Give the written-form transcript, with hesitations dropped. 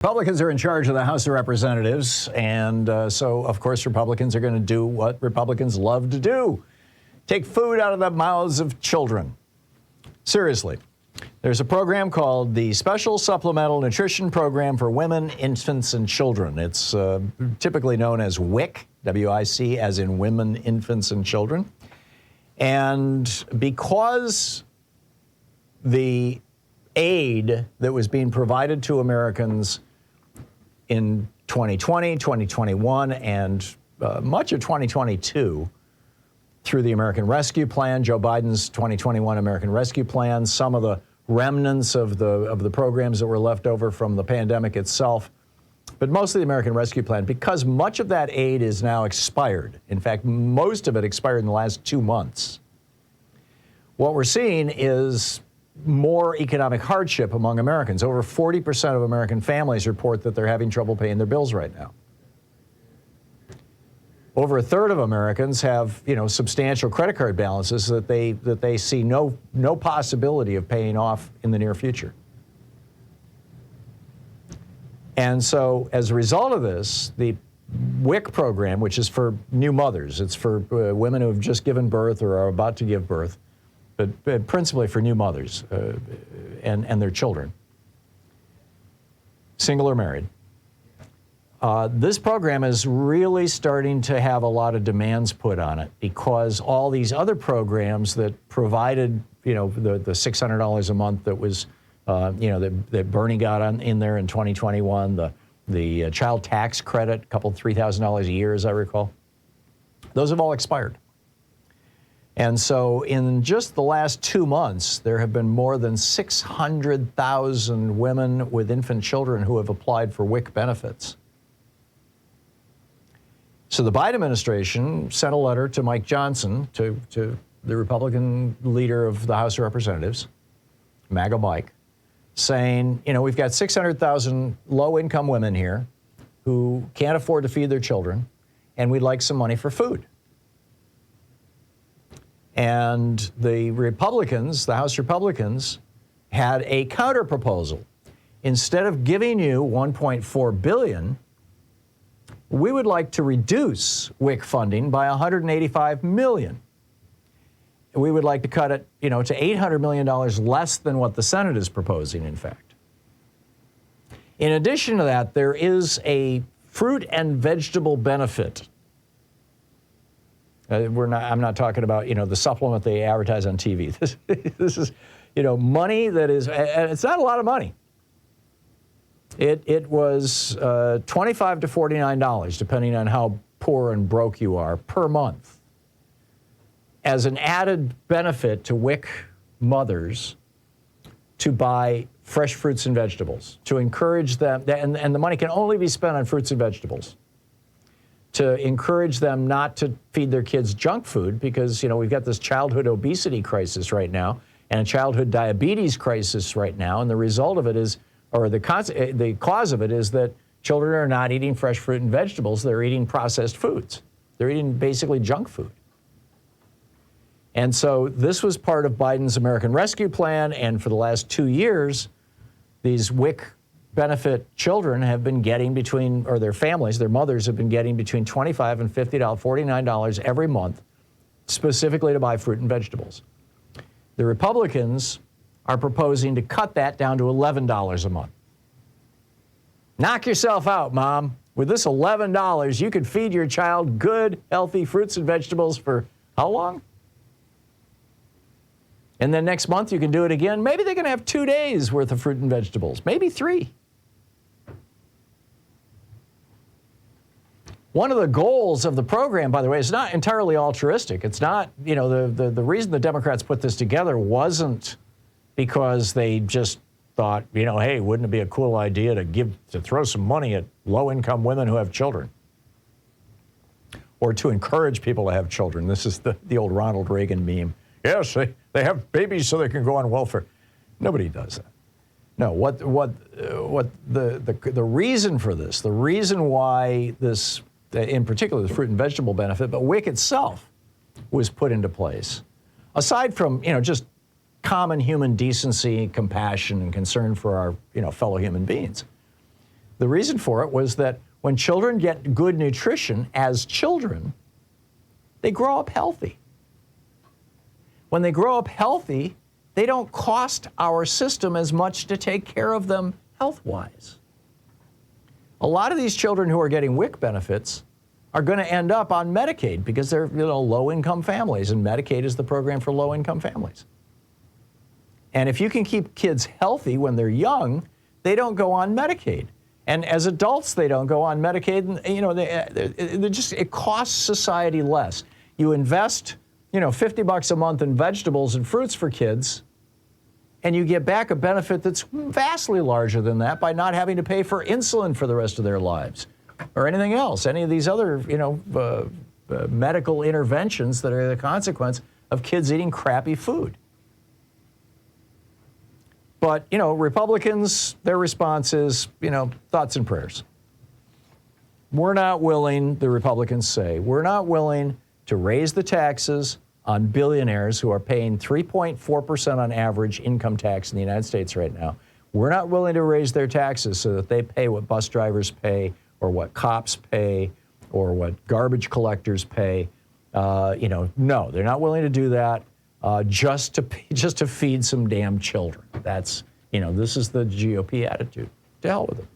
Republicans are in charge of the House of Representatives, and so, of course, Republicans are going to do what Republicans love to do: take food out of the mouths of children. Seriously. There's a program called the Special Supplemental Nutrition Program for Women, Infants, and Children. It's typically known as WIC, W-I-C, as in Women, Infants, and Children. And because the aid that was being provided to Americans in 2020, 2021, and much of 2022 through the American Rescue Plan, Joe Biden's 2021 American Rescue Plan, some of the remnants of the programs that were left over from the pandemic itself, but mostly the American Rescue Plan, because much of that aid is now expired. In fact, most of it expired in the last 2 months. What we're seeing is more economic hardship among Americans. Over 40% of American families report that they're having trouble paying their bills right now. Over a third of Americans have, substantial credit card balances that they see no possibility of paying off in the near future. And so, as a result of this, the WIC program, which is for new mothers, it's for women who have just given birth or are about to give birth, but principally for new mothers and their children, single or married. This program is really starting to have a lot of demands put on it, because all these other programs that provided, the $600 a month that was, that Bernie got in there in 2021, the child tax credit, $3,000 a year, as I recall, those have all expired. And so in just the last 2 months, there have been more than 600,000 women with infant children who have applied for WIC benefits. So the Biden administration sent a letter to Mike Johnson, to the Republican leader of the House of Representatives, MAGA Mike, saying, we've got 600,000 low-income women here who can't afford to feed their children, and we'd like some money for food. And the Republicans, the House Republicans, had a counter proposal. Instead of giving you $1.4 billion, we would like to reduce WIC funding by $185 million. We would like to cut it, to $800 million less than what the Senate is proposing, in fact. In addition to that, there is a fruit and vegetable benefit. I'm not talking about, the supplement they advertise on TV. This is, money that is, and it's not a lot of money. It was $25 to $49, depending on how poor and broke you are, per month, as an added benefit to WIC mothers to buy fresh fruits and vegetables, to encourage them, and the money can only be spent on fruits and vegetables, to encourage them not to feed their kids junk food, because, we've got this childhood obesity crisis right now and a childhood diabetes crisis right now, and the result of it is, or the cause of it is, that children are not eating fresh fruit and vegetables. They're eating processed foods. They're eating basically junk food. And so this was part of Biden's American Rescue Plan, and for the last 2 years, these WIC benefit children have been getting between, or their families, their mothers have been getting between $25 and $50, $49 every month, specifically to buy fruit and vegetables. The Republicans are proposing to cut that down to $11 a month. Knock yourself out, Mom. With this $11, you could feed your child good, healthy fruits and vegetables for how long? And then next month you can do it again. Maybe they're going to have 2 days worth of fruit and vegetables, maybe 3. One of the goals of the program, by the way, is not entirely altruistic. It's not, the reason the Democrats put this together wasn't because they just thought, hey, wouldn't it be a cool idea to throw some money at low-income women who have children, or to encourage people to have children. This is the old Ronald Reagan meme. Yes, they have babies so they can go on welfare. Nobody does that. No, what the reason for this, the reason why this, in particular, the fruit and vegetable benefit, but WIC itself was put into place, aside from, just common human decency, compassion, and concern for our, fellow human beings. The reason for it was that when children get good nutrition as children, they grow up healthy. When they grow up healthy, they don't cost our system as much to take care of them health-wise. A lot of these children who are getting WIC benefits are going to end up on Medicaid because they're low-income families, and Medicaid is the program for low-income families. And if you can keep kids healthy when they're young, they don't go on Medicaid. And as adults, they don't go on Medicaid. And, it costs society less. You invest, $50 a month in vegetables and fruits for kids, and you get back a benefit that's vastly larger than that by not having to pay for insulin for the rest of their lives or anything else, any of these other, medical interventions that are the consequence of kids eating crappy food. But, Republicans, their response is, thoughts and prayers. We're not willing, the Republicans say, we're not willing to raise the taxes on billionaires who are paying 3.4% on average income tax in the United States right now. We're not willing to raise their taxes so that they pay what bus drivers pay or what cops pay or what garbage collectors pay. No, they're not willing to do that just to feed some damn children. That's, this is the GOP attitude. To hell with it.